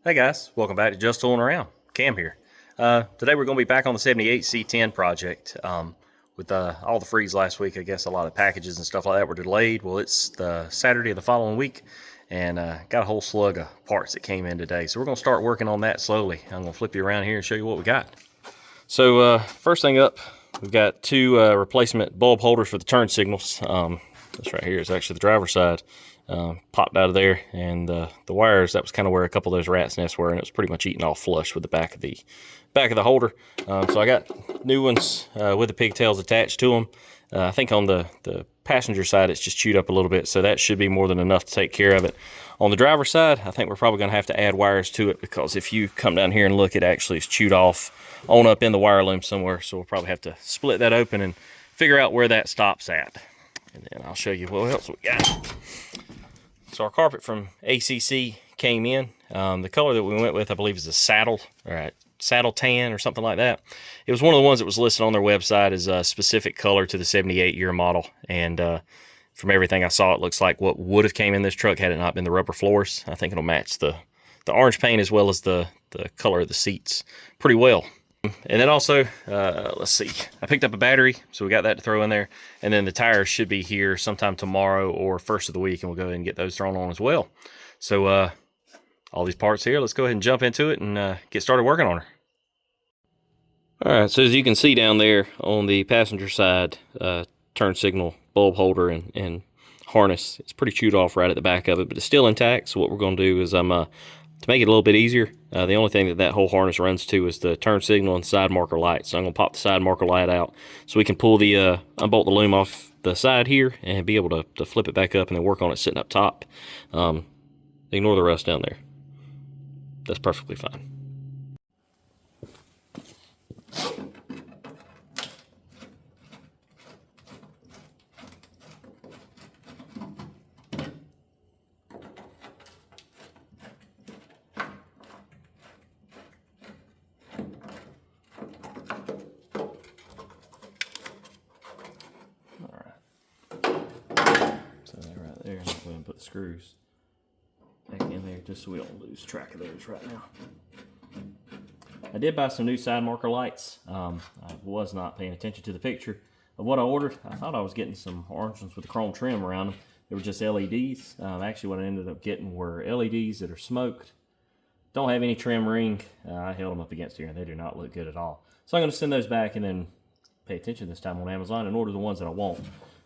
Hey guys, welcome back to Just Tooling Around. Cam here. Today we're going to be back on the 78 C10 project. With all the freeze last week, I guess a lot of packages and stuff like that were delayed. Well, it's the Saturday of the following week, and got a whole slug of parts that came in today. So we're going to start working on that slowly. I'm going to flip you around here and show you what we got. So first thing up, we've got two replacement bulb holders for the turn signals. This right here is actually the driver's side. Popped out of there, and the wires, that was kind of where a couple of those rat's nests were, and it was pretty much eaten all flush with the back of the holder. So I got new ones with the pigtails attached to them. I think on the passenger side it's just chewed up a little bit, so that should be more than enough to take care of it. On the driver's side, I think we're probably going to have to add wires to it, because if you come down here and look, it actually is chewed off on up in the wire loom somewhere, so we'll probably have to split that open and figure out where that stops at. And then I'll show you what else we got. So our carpet from ACC came in. The color that we went with, I believe, is a saddle tan or something like that. It was one of the ones that was listed on their website as a specific color to the 78 year model. And from everything I saw, it looks like what would have came in this truck had it not been the rubber floors. I think it'll match the orange paint as well as the color of the seats pretty well. And then also, let's see, I picked up a battery, so we got that to throw in there. And then the tires should be here sometime tomorrow or first of the week, and we'll go ahead and get those thrown on as well. So all these parts here, let's go ahead and jump into it and get started working on her. All right, so as you can see down there on the passenger side, turn signal bulb holder and harness, it's pretty chewed off right at the back of it, but it's still intact. So what we're going to do is to make it a little bit easier, the only thing that whole harness runs to is the turn signal and side marker light. So I'm going to pop the side marker light out so we can pull the unbolt the loom off the side here and be able to flip it back up and then work on it sitting up top. Ignore the rust down there. That's perfectly fine. There, I'll go ahead and put the screws back in there just so we don't lose track of those right now. I did buy some new side marker lights. I was not paying attention to the picture of what I ordered. I thought I was getting some orange ones with the chrome trim around them. They were just LEDs. Actually, what I ended up getting were LEDs that are smoked. Don't have any trim ring. I held them up against here and they do not look good at all. So I'm going to send those back and then pay attention this time on Amazon and order the ones that I want.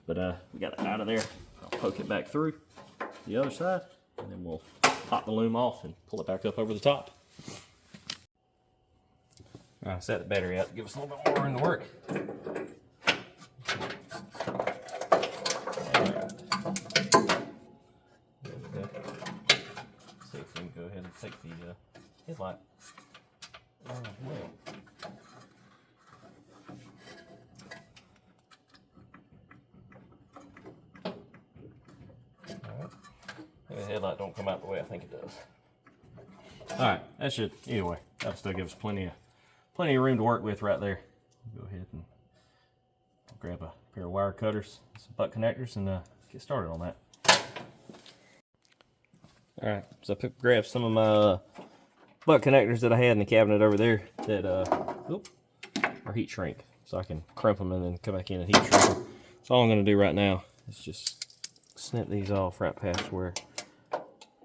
But we got it out of there. I'll poke it back through the other side, and then we'll pop the loom off and pull it back up over the top. All right, set the battery out to give us a little bit more room to work. All right. See if we can go ahead and take the headlight out of the way. The headlight don't come out the way I think it does. Alright, that should, either way, that'll still give us plenty of room to work with right there. Go ahead and grab a pair of wire cutters, some butt connectors, and get started on that. Alright, so I grabbed some of my butt connectors that I had in the cabinet over there that are heat shrink, so I can crimp them and then come back in and heat shrink them. So all I'm going to do right now is just snip these off right past where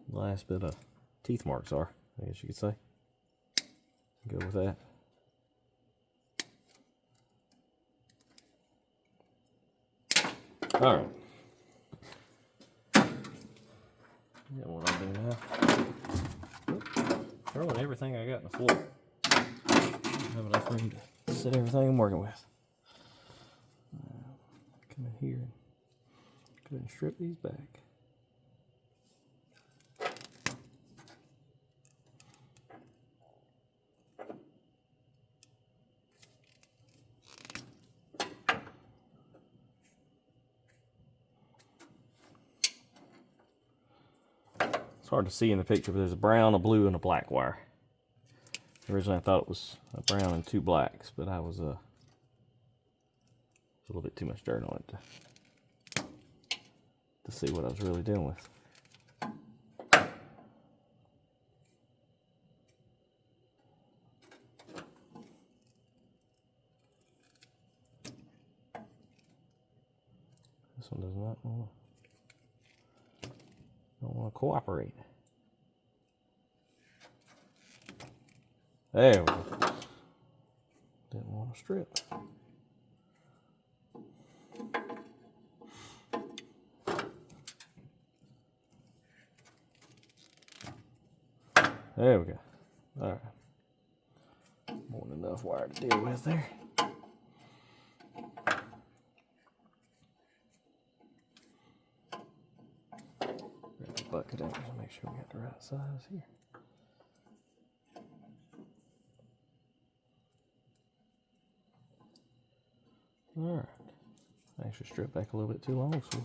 the last bit of teeth marks are, I guess you could say. Go with that. All right. Yeah, what I'll do now, throwing everything I got on the floor. I have enough room to set everything I'm working with. Come in here and go ahead and strip these back. It's hard to see in the picture, but there's a brown, a blue, and a black wire. Originally I thought it was a brown and two blacks, but I was a little bit too much dirt on it to see what I was really dealing with. This one does not want to cooperate. There we go. Didn't want to strip. There we go. All right. More than enough wire to deal with there. Grab the bucket out and make sure we got the right size here. All right. I actually stripped back a little bit too long, so.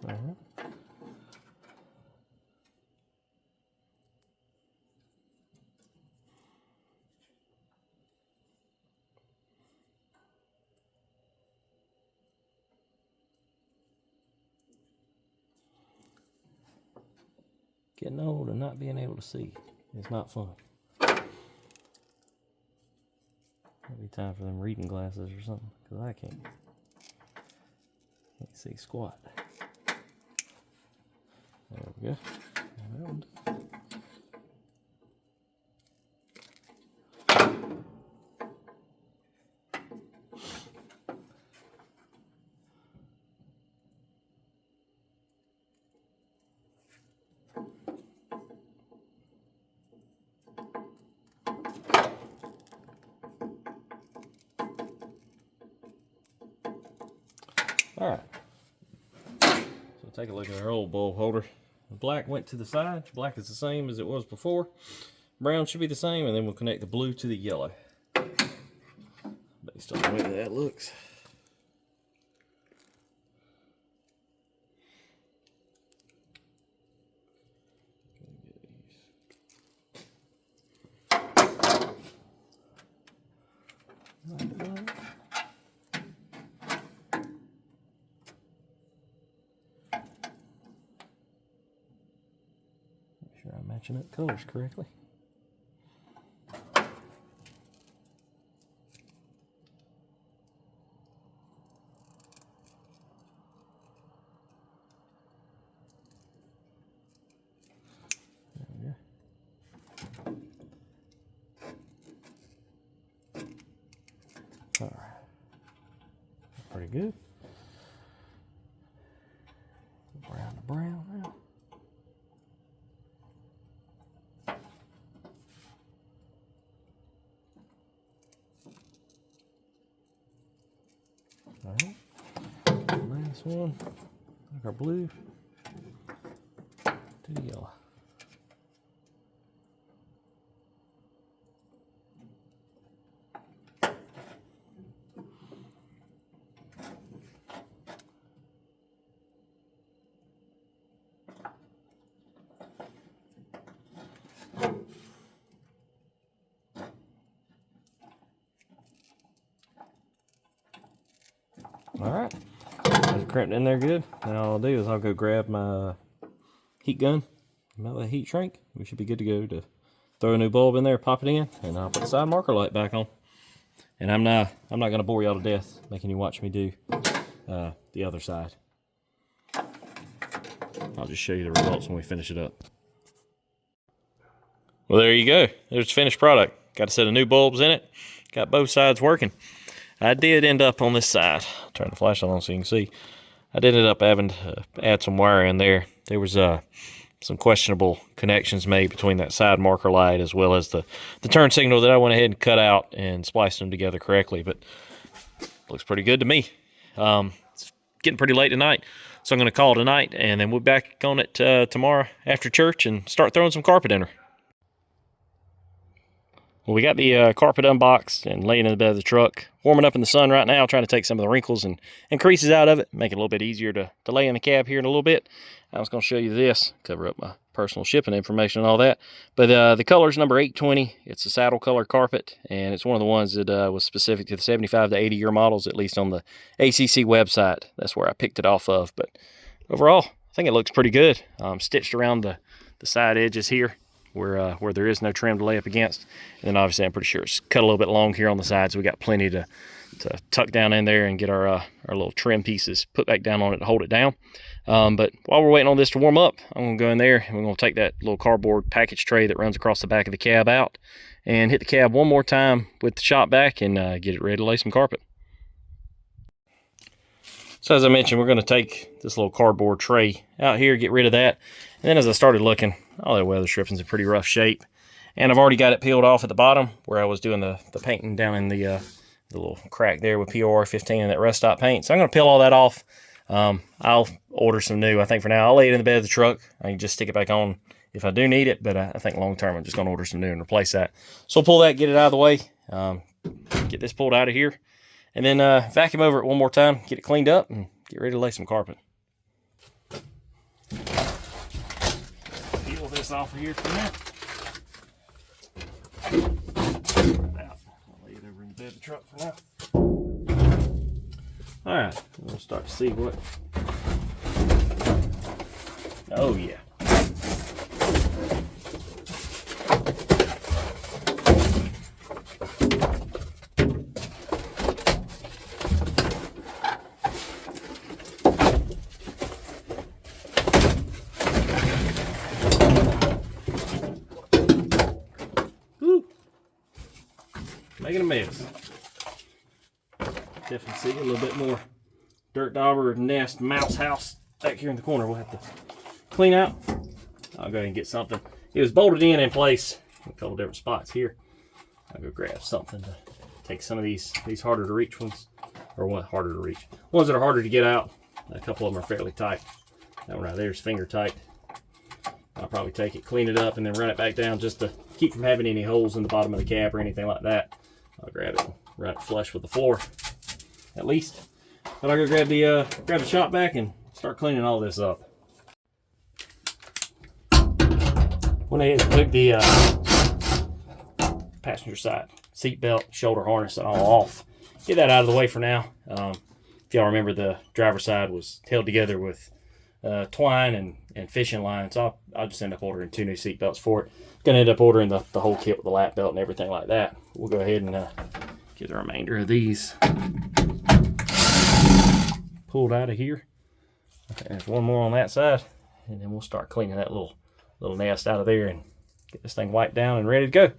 All right. Getting old and not being able to see is not fun. Might be time for them reading glasses or something, because I can't see squat. There we go. And that one done. All right, so take a look at our old bulb holder. The black went to the side. Black is the same as it was before. Brown should be the same, and then we'll connect the blue to the yellow. Based on the way that looks. I'm matching up colors correctly. There we go. All right. Pretty good. Brown to brown now. All right, last one, like our blue to the yellow. All right, that's crimped in there good. Now all I'll do is I'll go grab my heat gun, melt that heat shrink. We should be good to go to throw a new bulb in there, pop it in, and I'll put the side marker light back on. And I'm not gonna bore y'all to death making you watch me do the other side. I'll just show you the results when we finish it up. Well, there you go. There's the finished product. Got a set of new bulbs in it. Got both sides working. I did end up on this side. Turn the flashlight on so you can see. I did end up having to add some wire in there. There was some questionable connections made between that side marker light as well as the turn signal that I went ahead and cut out and spliced them together correctly. But looks pretty good to me. It's getting pretty late tonight, so I'm going to call it a night, and then we'll be back on it tomorrow after church and start throwing some carpet in her. Well, we got the carpet unboxed and laying in the bed of the truck, warming up in the sun right now, trying to take some of the wrinkles and creases out of it, make it a little bit easier to lay in the cab here in a little bit. I was going to show you this, cover up my personal shipping information and all that. But the color is number 820. It's a saddle color carpet, and it's one of the ones that was specific to the 75 to 80 year models, at least on the ACC website. That's where I picked it off of. But overall, I think it looks pretty good. Stitched around the side edges here, where there is no trim to lay up against. And then obviously I'm pretty sure it's cut a little bit long here on the sides, so we got plenty to tuck down in there and get our little trim pieces put back down on it to hold it down. But while we're waiting on this to warm up, I'm gonna go in there and we're gonna take that little cardboard package tray that runs across the back of the cab out and hit the cab one more time with the shop vac and get it ready to lay some carpet. So as I mentioned, we're gonna take this little cardboard tray out here, get rid of that. And then as I started looking, all that weather stripping's in pretty rough shape. And I've already got it peeled off at the bottom where I was doing the painting down in the little crack there with POR 15 and that rust stop paint. So I'm going to peel all that off. I'll order some new. I think for now, I'll lay it in the bed of the truck. I can just stick it back on if I do need it. But I think long term, I'm just going to order some new and replace that. So I'll pull that, get it out of the way, get this pulled out of here. And then vacuum over it one more time, get it cleaned up, and get ready to lay some carpet. Peel this off of here for now. I'll lay it over in the bed of the truck for now. Alright, we'll start to see what. Oh, yeah. Making a mess. Definitely see a little bit more dirt dauber nest mouse house back here in the corner we'll have to clean out. I'll go ahead and get something. It was bolted in place in a couple different spots here. I'll go grab something to take some of these harder to reach ones, or what harder to reach. Ones that are harder to get out. A couple of them are fairly tight. That one right there is finger tight. I'll probably take it, clean it up, and then run it back down just to keep from having any holes in the bottom of the cab or anything like that. I'll grab it and run it flush with the floor, at least. But I'll go grab the shop vac and start cleaning all this up. Went ahead and took the passenger side seat belt, shoulder harness, and all off. Get that out of the way for now. If y'all remember, the driver's side was held together with twine and fishing line, so I'll just end up ordering 2 new seat belts for it. Gonna end up ordering the whole kit with the lap belt and everything like that. We'll go ahead and get the remainder of these pulled out of here. There's one more on that side, and then we'll start cleaning that little nest out of there and get this thing wiped down and ready to go.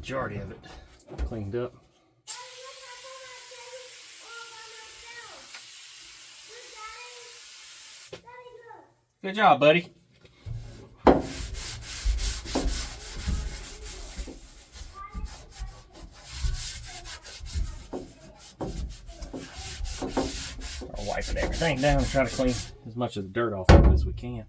majority of it cleaned up. Good job, buddy. We're wiping everything down and try to clean as much of the dirt off of it as we can.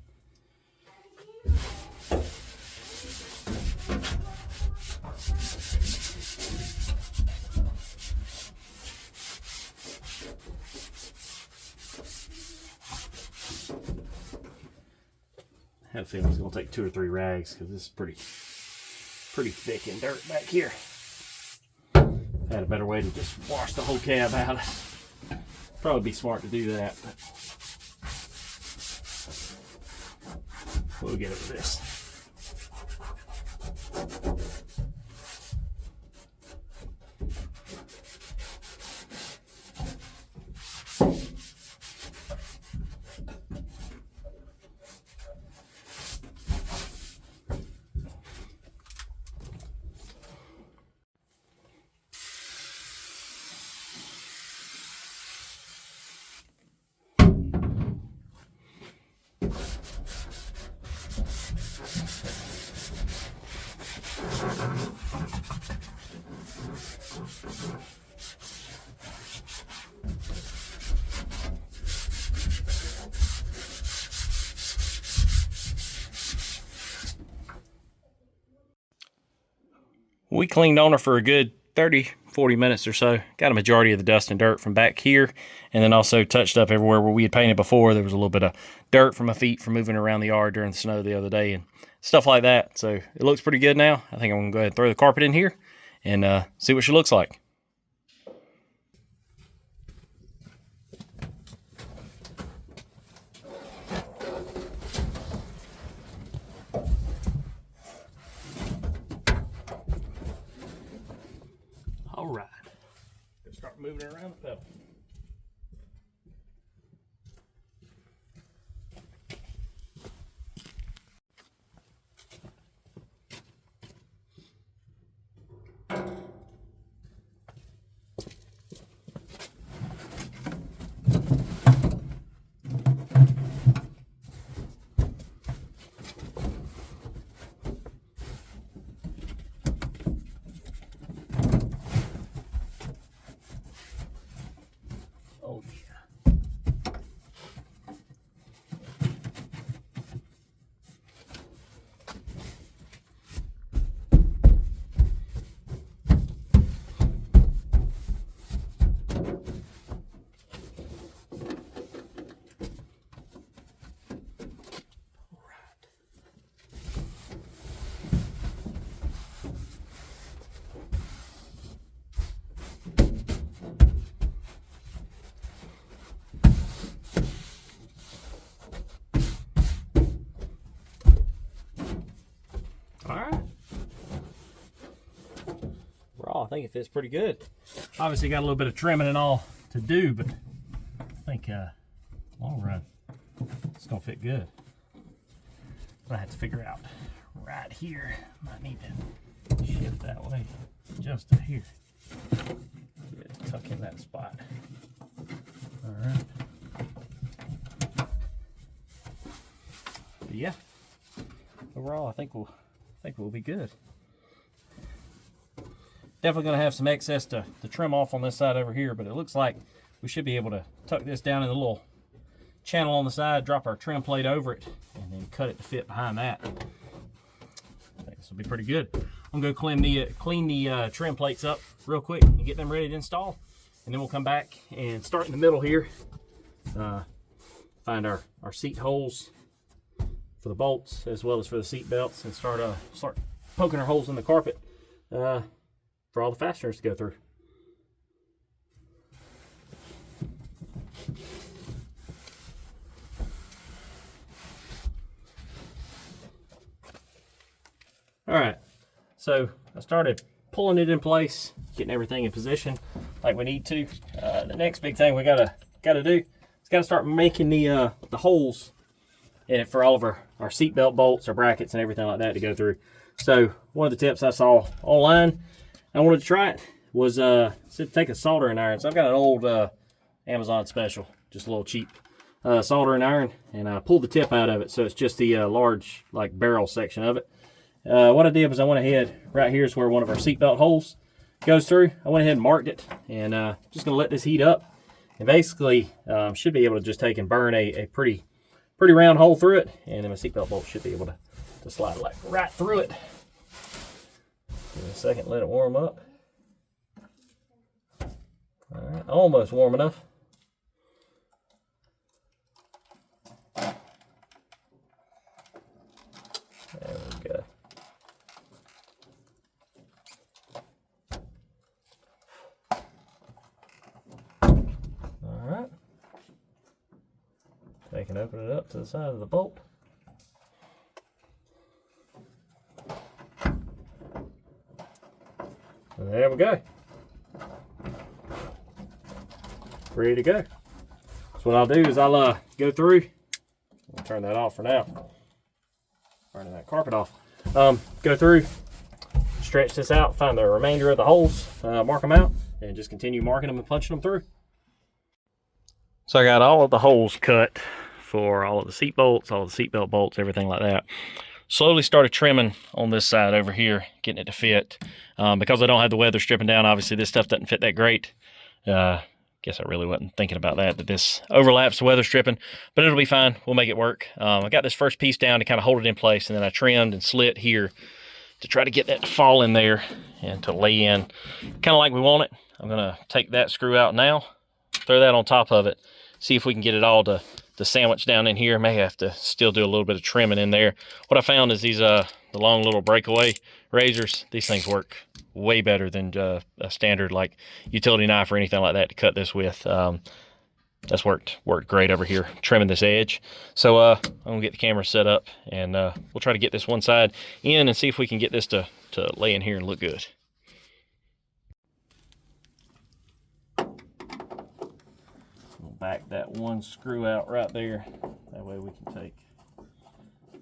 I had a feeling it was going to take 2 or 3 rags because this is pretty thick in dirt back here. I had a better way to just wash the whole cab out. Probably be smart to do that, but we'll get it with this. We cleaned on her for a good 30-40 minutes or so. Got a majority of the dust and dirt from back here, and then also touched up everywhere where we had painted before. There was a little bit of dirt from my feet from moving around the yard during the snow the other day and stuff like that. So it looks pretty good now. I think I'm going to go ahead and throw the carpet in here and see what she looks like. All right, let's start moving it around the pedal. Oh yeah. Alright. Raw, I think it fits pretty good. Obviously got a little bit of trimming and all to do, but I think long run it's gonna fit good. I have to figure out right here. Might need to shift that way just to here. Tuck in that spot. Alright. Yeah. Overall I think we'll be good. Definitely going to have some excess to trim off on this side over here, but it looks like we should be able to tuck this down in the little channel on the side, drop our trim plate over it, and then cut it to fit behind that. I think this will be pretty good. I'm going to clean the trim plates up real quick and get them ready to install, and then we'll come back and start in the middle here. Find our seat holes for the bolts as well as for the seat belts, and start poking our holes in the carpet for all the fasteners to go through. All right, so I started pulling it in place, getting everything in position like we need to. The next big thing we gotta do is gotta start making the holes in it for all of our seat belt bolts, our brackets, and everything like that to go through. So one of the tips I saw online, I wanted to try it, was said take a soldering iron. So I've got an old Amazon special, just a little cheap soldering iron, and I pulled the tip out of it, so it's just the large like barrel section of it. What I did was I went ahead, right here is where one of our seatbelt holes goes through. I went ahead and marked it, and just gonna let this heat up, and basically should be able to just take and burn a pretty round hole through it, and then my seatbelt bolt should be able to slide like right through it. Give it a second, let it warm up. All right, almost warm enough. There we go. All right. They can open it up to the side of the bolt. And there we go. Ready to go. So what I'll do is I'll go through. I'll turn that off for now. Turning that carpet off. Go through, stretch this out, find the remainder of the holes, mark them out, and just continue marking them and punching them through. So I got all of the holes cut for all of the seat bolts, all of the seatbelt bolts, everything like that. Slowly started trimming on this side over here, getting it to fit. Because I don't have the weather stripping down, obviously this stuff doesn't fit that great. Guess I really wasn't thinking about that this overlaps the weather stripping, but it'll be fine. We'll make it work. I got this first piece down to kind of hold it in place, and then I trimmed and slit here to try to get that to fall in there and to lay in kind of like we want it. I'm gonna take that screw out now, throw that on top of it, see if we can get it all to sandwich down in here. May have to still do a little bit of trimming in there. What I found is these the long little breakaway razors, these things work way better than a standard like utility knife or anything like that to cut this with. That's worked great over here trimming this edge. So I'm gonna get the camera set up, and we'll try to get this one side in and see if we can get this to lay in here and look good. We'll back that one screw out right there, that way we can take,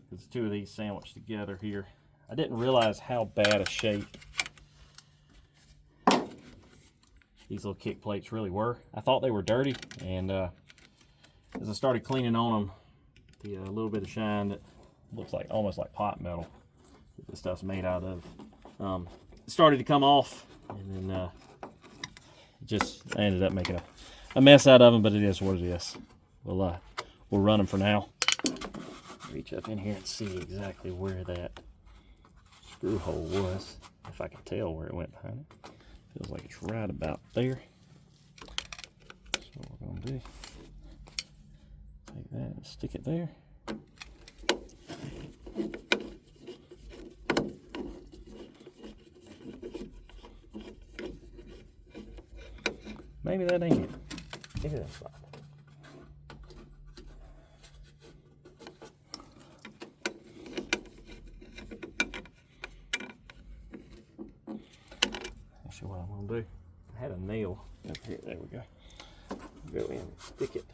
because the two of these sandwiched together here. I didn't realize how bad a shape these little kick plates really were. I thought they were dirty, and as I started cleaning on them, the little bit of shine that looks like almost like pot metal that this stuff's made out of started to come off, and then I ended up making a mess out of them, but it is what it is. We'll run them for now. Reach up in here and see exactly where that screw hole was, if I can tell where it went behind it. Feels like it's right about there. That's what we're gonna do. Take that and stick it there. Maybe that ain't it. Maybe that's right. Actually, what I'm gonna do, I had a nail up here. There we go. Go in and stick it.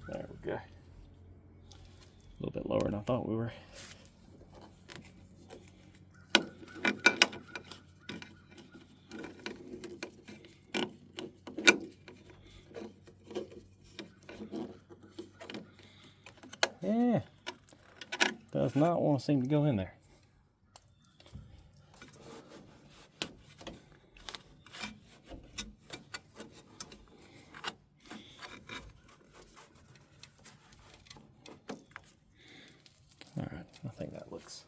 There we go. A little bit lower than I thought we were. Yeah, does not want to seem to go in there. All right, I think that looks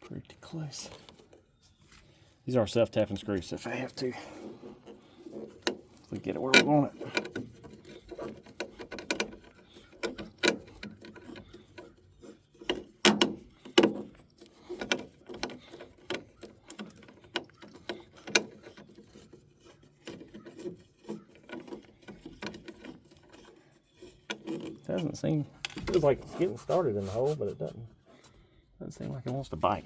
pretty close. These are self-tapping screws, so if I have to, we get it where we want it. doesn't seem, it feels like it's getting started in the hole, but it doesn't seem like it wants to bite.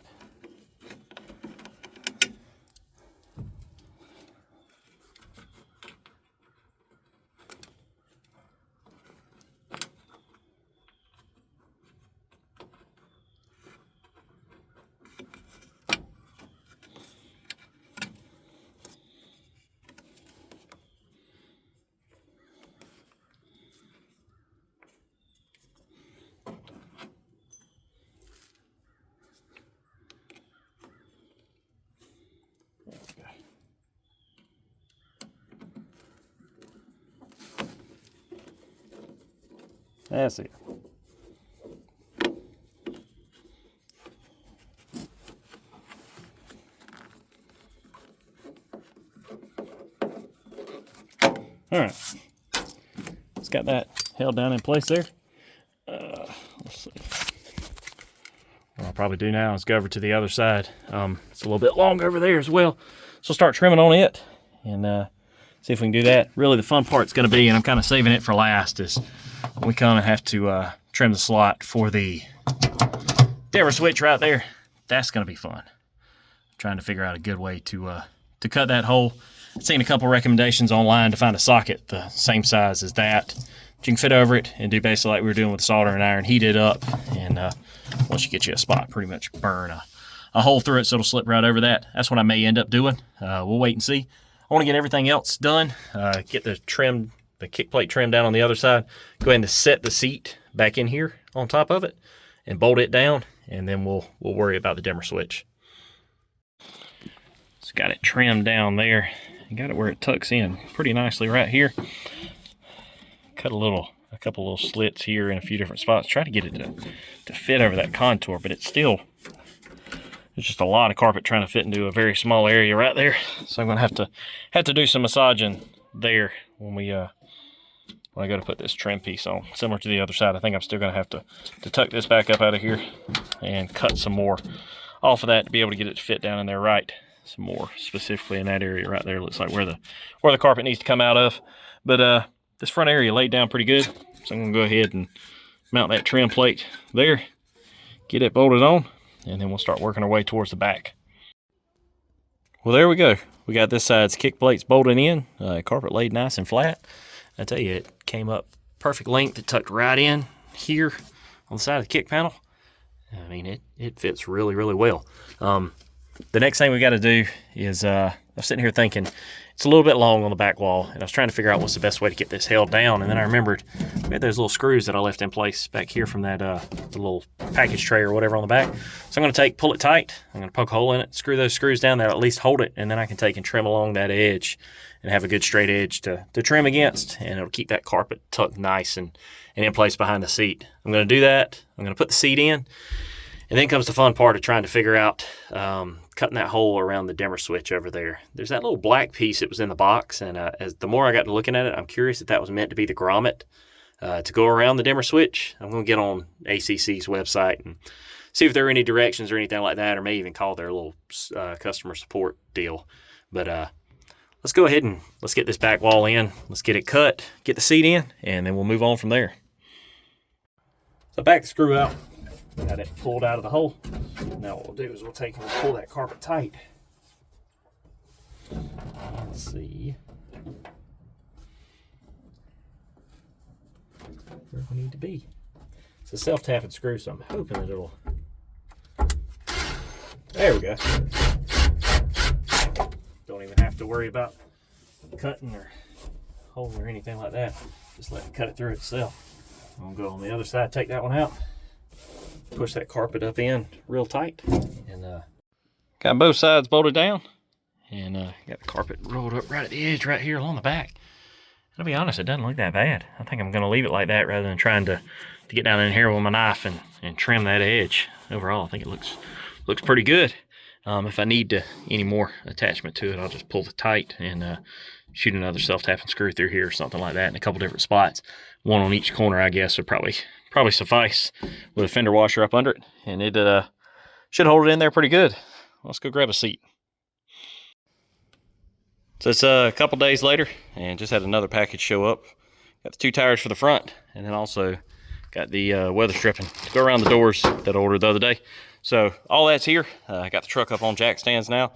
That's it. All right, it's got that held down in place there. Let's see. What I'll probably do now is go over to the other side. It's a little bit long over there as well, so start trimming on it and see if we can do that. Really, the fun part's going to be, and I'm kind of saving it for last, is we kind of have to trim the slot for the dimmer switch right there. That's going to be fun. Trying to figure out a good way to cut that hole. I've seen a couple recommendations online to find a socket the same size as that you can fit over it and do basically like we were doing with the soldering iron, heat it up, and once you get you a spot, pretty much burn a hole through it so it'll slip right over that. That's what I may end up doing. We'll wait and see. I want to get everything else done, get the kick plate trim down on the other side, go ahead and set the seat back in here on top of it and bolt it down, and then we'll worry about the dimmer switch. Just got it trimmed down there. Got it where it tucks in pretty nicely right here. Cut a couple little slits here in a few different spots. Try to get it to fit over that contour, but it's still, there's just a lot of carpet trying to fit into a very small area right there. So I'm gonna have to do some massaging there when I go to put this trim piece on. Similar to the other side, I think I'm still gonna have to tuck this back up out of here and cut some more off of that to be able to get it to fit down in there right. Some more specifically in that area right there. Looks like where the carpet needs to come out of. But this front area laid down pretty good, so I'm gonna go ahead and mount that trim plate there, get it bolted on, and then we'll start working our way towards the back. Well, there we go. We got this side's kick plates bolted in, carpet laid nice and flat. I tell you, it came up perfect length. It tucked right in here on the side of the kick panel. I mean, it fits really, really well. The next thing we got to do is, I'm sitting here thinking, it's a little bit long on the back wall, and I was trying to figure out what's the best way to get this held down, and then I remembered we had those little screws that I left in place back here from that the little package tray or whatever on the back. So I'm going to pull it tight, I'm going to poke a hole in it, screw those screws down there, at least hold it, and then I can take and trim along that edge and have a good straight edge to trim against, and it'll keep that carpet tucked nice and in place behind the seat. I'm going to do that. I'm going to put the seat in, and then comes the fun part of trying to figure out cutting that hole around the dimmer switch over there. There's that little black piece that was in the box, and as the more I got to looking at it, I'm curious if that was meant to be the grommet to go around the dimmer switch. I'm going to get on ACC's website and see if there are any directions or anything like that, or may even call their little customer support deal. But let's go ahead and let's get this back wall in. Let's get it cut, get the seat in, and then we'll move on from there. So back the screw out. Got it pulled out of the hole. Now what we'll do is we'll take and pull that carpet tight. Let's see where we need to be. It's a self-tapping screw, so I'm hoping that it'll... There we go. Don't even have to worry about cutting or holding or anything like that. Just let it cut it through itself. I'm gonna go on the other side, take that one out. Push that carpet up in real tight, and got both sides bolted down, and got the carpet rolled up right at the edge right here along the back. And to be honest, it doesn't look that bad. I think I'm going to leave it like that rather than trying to get down in here with my knife and trim that edge. Overall, I think it looks pretty good. If I need any more attachment to it, I'll just pull the tight and shoot another self-tapping screw through here or something like that in a couple different spots. One on each corner, I guess, would probably suffice with a fender washer up under it, and it should hold it in there pretty good. Let's go grab a seat. So it's a couple days later, and just had another package show up. Got the 2 tires for the front, and then also Got the weather stripping to go around the doors that I ordered the other day. So all that's here. I got the truck up on jack stands now.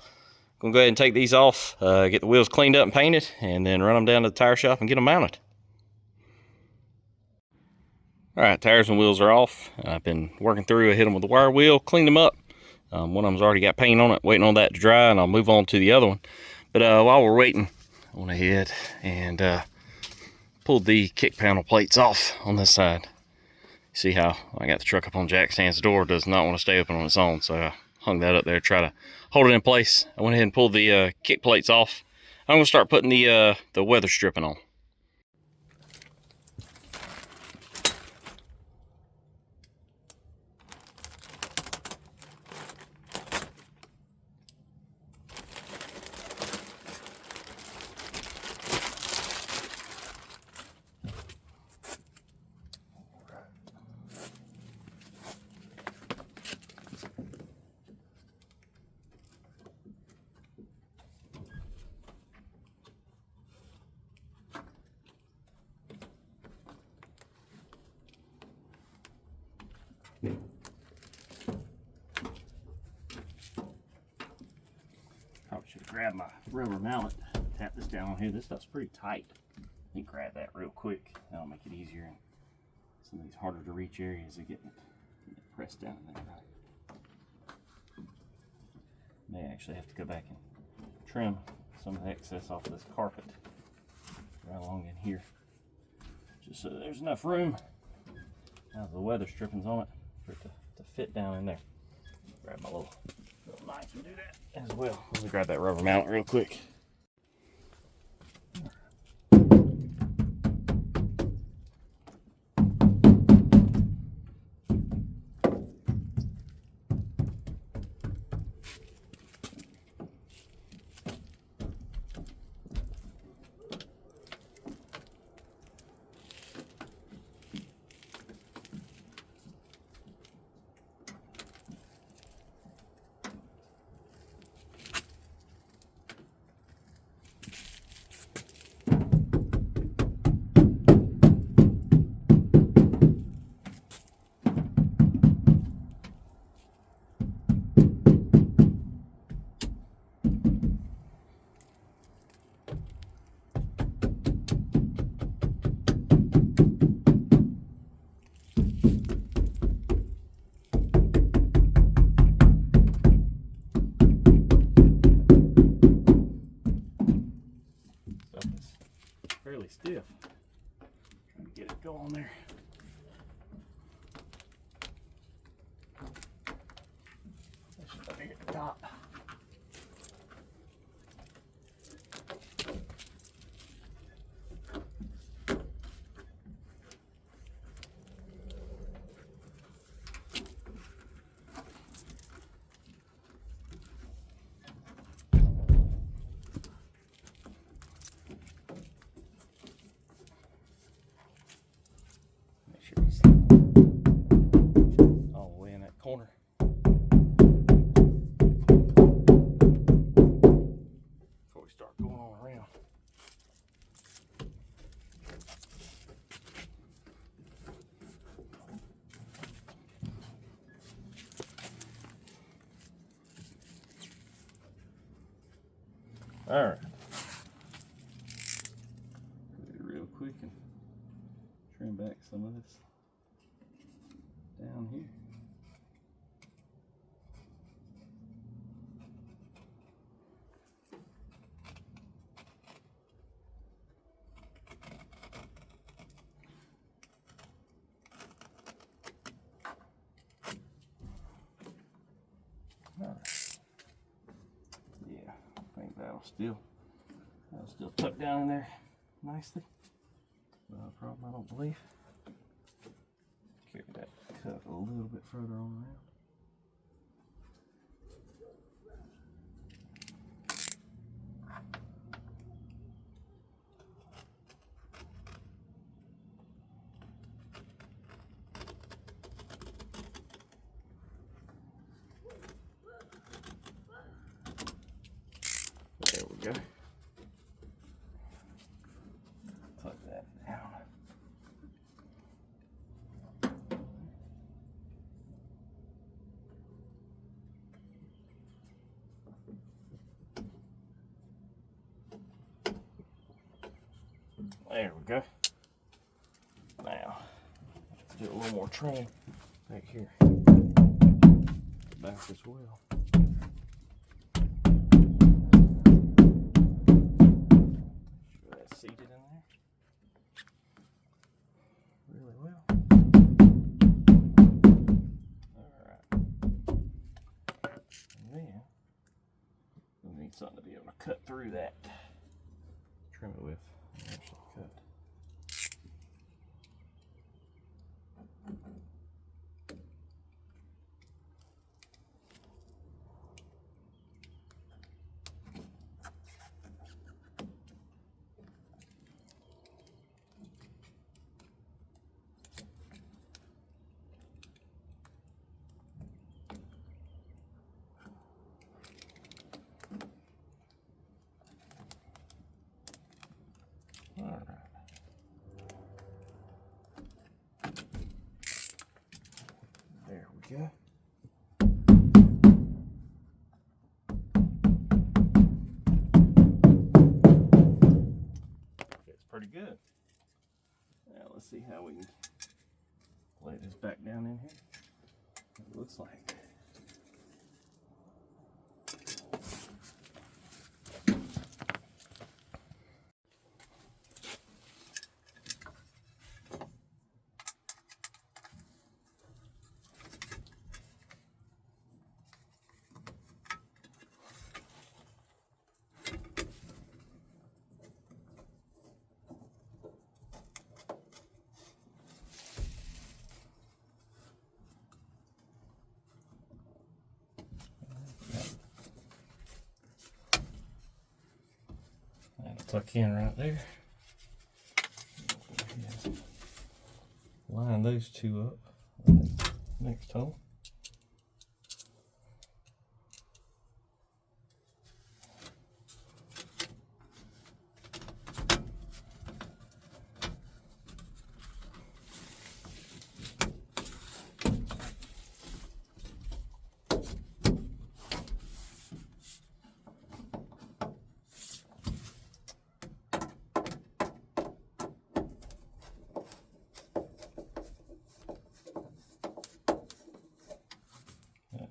Gonna go ahead and take these off, get the wheels cleaned up and painted, and then run them down to the tire shop and get them mounted. All right, tires and wheels are off. I've been working through. I hit them with the wire wheel, cleaned them up. One of them's already got paint on it, waiting on that to dry, and I'll move on to the other one. But while we're waiting, I went ahead and pulled the kick panel plates off on this side. See how I got the truck up on jack stands. The door does not want to stay open on its own, so I hung that up there to try to hold it in place. I went ahead and pulled the kick plates off. I'm gonna start putting the weather stripping on. Probably should have grabbed my rubber mallet, tap this down on here. This stuff's pretty tight. Let me grab that real quick. That'll make it easier in some of these harder to reach areas of getting it pressed down in there right. May actually have to go back and trim some of the excess off of this carpet right along in here, just so there's enough room. Now the weather stripping's on it for it to fit down in there. Grab my little knife and do that as well. Let me grab that rubber mallet real quick. Fairly stiff. Trying to get it going there. This is up here at the top. All the way in that corner. Before we start going on around. All right. Real quick and trim back some of this down here. All right. Yeah, I think that'll still tuck down in there nicely. No problem, I don't believe. Carry that cut a little bit further on around. There we go. Tuck that down. There we go. Now, do a little more trim back here. Back as well. Sure that's seated in there really well. Alright. And then we need something to be able to cut through that. Trim it with. Actually cut. Alright. There we go. Fits pretty good. Now let's see how we can lay this back down in here. It looks like. Tuck in right there. Line those two up next hole.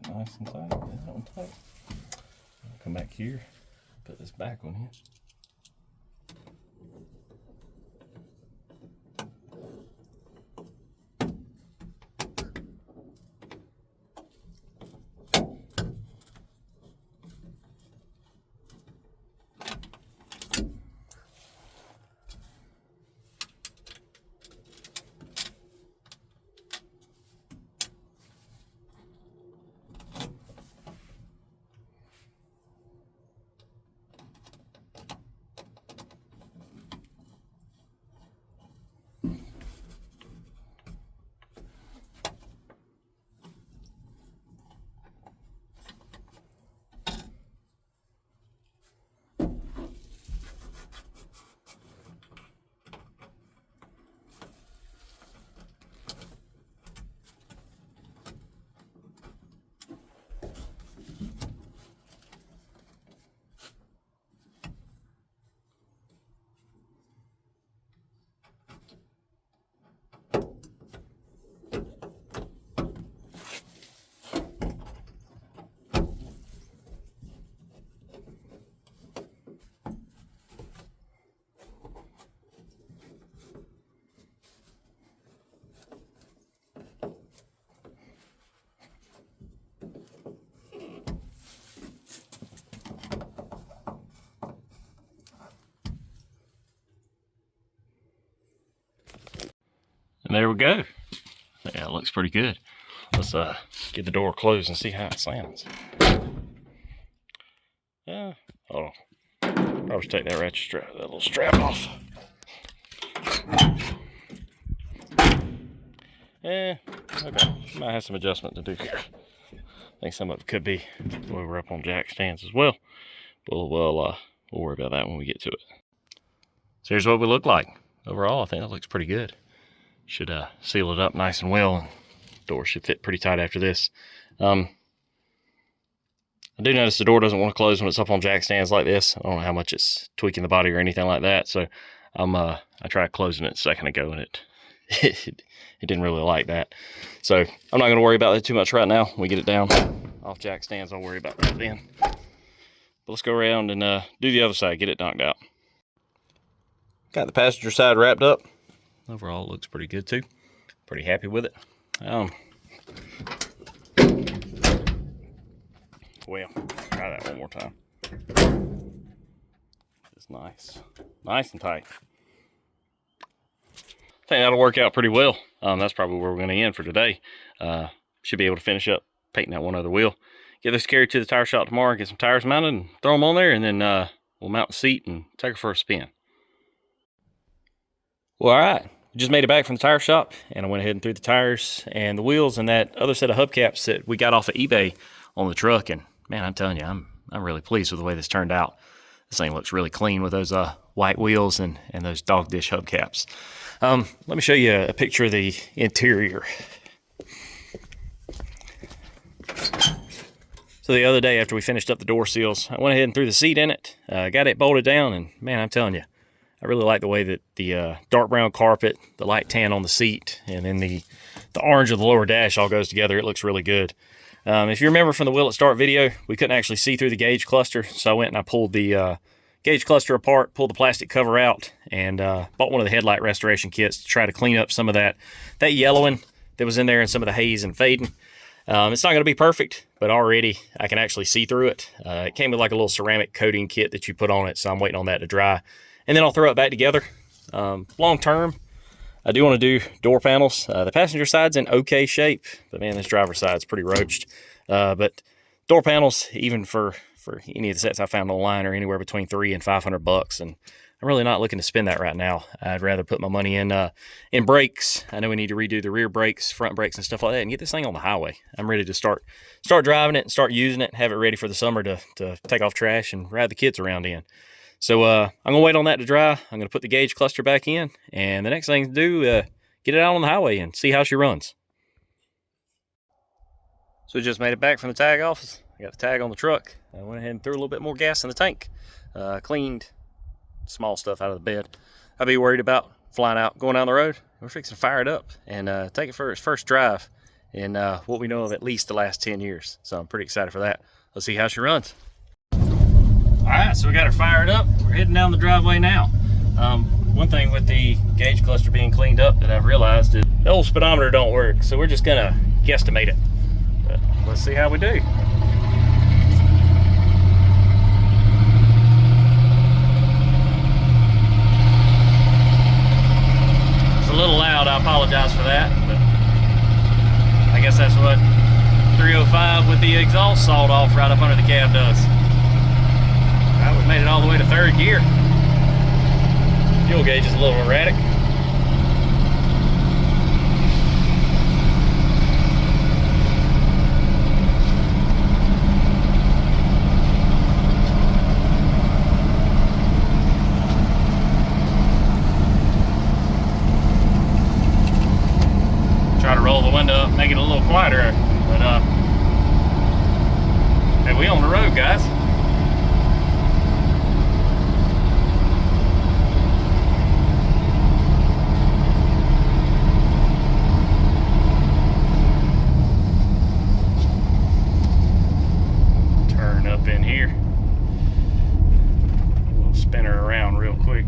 Nice and tight, get that one tight. I'll come back here, put this back on here. And there we go. Yeah, it looks pretty good. Let's get the door closed and see how it sounds. Yeah, hold on. Probably take that ratchet strap, that little strap off. Yeah, okay. Might have some adjustment to do here. I think some of it could be the way we're up on jack stands as well. We'll worry about that when we get to it. So here's what we look like. Overall, I think that looks pretty good. Should seal it up nice and well. Door should fit pretty tight after this. I do notice the door doesn't want to close when it's up on jack stands like this. I don't know how much it's tweaking the body or anything like that. So I tried closing it a second ago, and it didn't really like that. So I'm not going to worry about that too much right now. When we get it down off jack stands, I'll worry about that then. But let's go around and do the other side, get it knocked out. Got the passenger side wrapped up. Overall, it looks pretty good too. Pretty happy with it. Well, try that one more time. It's nice. Nice and tight. I think that'll work out pretty well. That's probably where we're going to end for today. Should be able to finish up painting that one other wheel. Get this carried to the tire shop tomorrow, get some tires mounted and throw them on there, and then we'll mount the seat and take her for a spin. Well, all right. Just made it back from the tire shop, and I went ahead and threw the tires and the wheels and that other set of hubcaps that we got off of eBay on the truck. And man, I'm telling you, I'm really pleased with the way this turned out. This thing looks really clean with those white wheels and those dog dish hubcaps. Let me show you a picture of the interior. So the other day after we finished up the door seals, I went ahead and threw the seat in it, got it bolted down, and man, I'm telling you, I really like the way that the dark brown carpet, the light tan on the seat, and then the orange of the lower dash all goes together. It looks really good. If you remember from the Will It Start video, we couldn't actually see through the gauge cluster, so I went and I pulled the gauge cluster apart, pulled the plastic cover out, and bought one of the headlight restoration kits to try to clean up some of that yellowing that was in there and some of the haze and fading. It's not going to be perfect, but already I can actually see through it. It came with like a little ceramic coating kit that you put on it, so I'm waiting on that to dry. And then I'll throw it back together. Long term, I do want to do door panels. The passenger side's in okay shape, but man, this driver's side's pretty roached. But door panels, even for any of the sets I found online, are anywhere between $300 and $500, and I'm really not looking to spend that right now. I'd rather put my money in brakes. I know we need to redo the rear brakes, front brakes, and stuff like that, and get this thing on the highway. I'm ready to start driving it and start using it, and have it ready for the summer to take off trash and ride the kids around in. So I'm going to wait on that to dry. I'm going to put the gauge cluster back in, and the next thing to do, get it out on the highway and see how she runs. So we just made it back from the tag office. I got the tag on the truck. I went ahead and threw a little bit more gas in the tank. Cleaned small stuff out of the bed. I'd be worried about flying out, going down the road. We're fixing to fire it up and take it for its first drive in what we know of at least the last 10 years. So I'm pretty excited for that. Let's see how she runs. All right, so we got her fired up. We're heading down the driveway now. One thing with the gauge cluster being cleaned up that I've realized is the old speedometer don't work. So we're just gonna guesstimate it. But let's see how we do. It's a little loud, I apologize for that, but I guess that's what 305 with the exhaust sawed off right up under the cab does. Right, we made it all the way to third gear. Fuel gauge is a little erratic. Try to roll the window up, make it a little quieter, but hey, we on the road, guys. In here, we'll spin her around real quick.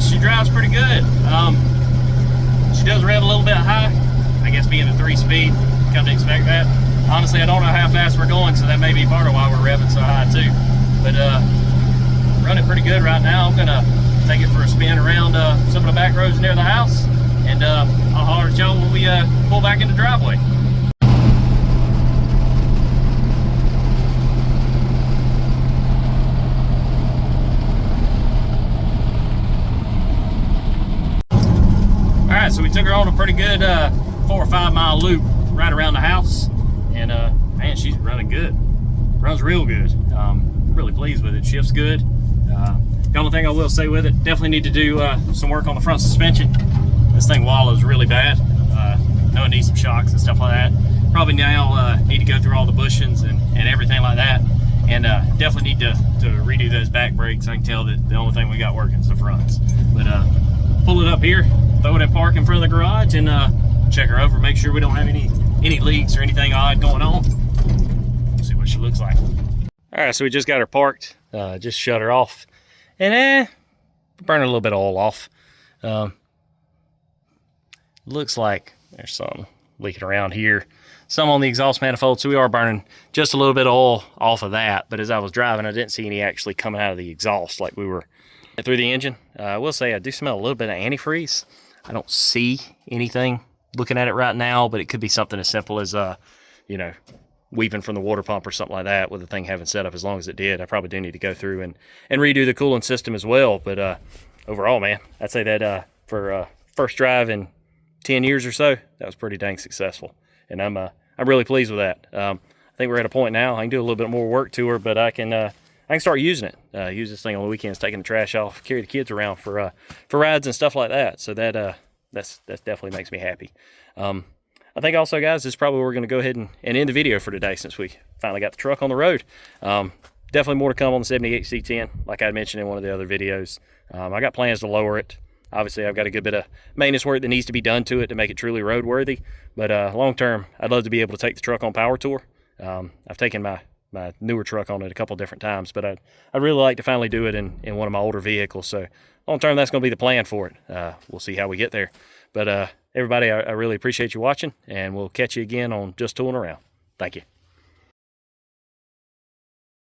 She drives pretty good. She does rev a little bit high. I guess being a 3-speed, come to expect that. Honestly, I don't know how fast we're going, so that may be part of why we're revving so high too. But running pretty good right now. I'm gonna take it for a spin around some of the back roads near the house, and I'll holler at y'all when we pull back in the driveway. Alright, so we took her on a pretty good 4 or 5 mile loop right around the house, and man, she's running good. Runs real good. Really pleased with it. Shifts good. The only thing I will say with it, definitely need to do some work on the front suspension. This thing wallows really bad. Know it needs some shocks and stuff like that. Probably now need to go through all the bushings and everything like that, and definitely need to redo those back brakes. I can tell that the only thing we got working is the fronts. But pull it up here, throw it in park in front of the garage, and check her over, make sure we don't have any leaks or anything odd going on. See what she looks like. All right, so we just got her parked, just shut her off, and burning a little bit of oil off. Looks like there's some leaking around here, some on the exhaust manifold, so we are burning just a little bit of oil off of that. But as I was driving, I didn't see any actually coming out of the exhaust like we were through the engine. I will say I do smell a little bit of antifreeze. I don't see anything looking at it right now, but it could be something as simple as you know, weeping from the water pump or something like that, with the thing having set up as long as it did. I probably do need to go through and redo the cooling system as well. But overall, man, I'd say that for first drive in 10 years or so, that was pretty dang successful, and I'm really pleased with that. I think we're at a point now I can do a little bit more work to her, but I can start using it. Use this thing on the weekends, taking the trash off, carry the kids around for rides and stuff like that. So that that's definitely makes me happy. I think also, guys, this is probably where we're going to go ahead and end the video for today, since we finally got the truck on the road. Definitely more to come on the 78 C10, like I mentioned in one of the other videos. I got plans to lower it. Obviously, I've got a good bit of maintenance work that needs to be done to it to make it truly roadworthy. But long term, I'd love to be able to take the truck on power tour. I've taken my newer truck on it a couple different times, but I'd really like to finally do it in one of my older vehicles. So long term, that's going to be the plan for it. We'll see how we get there. But everybody, I really appreciate you watching, and we'll catch you again on Just Tooling Around. Thank you.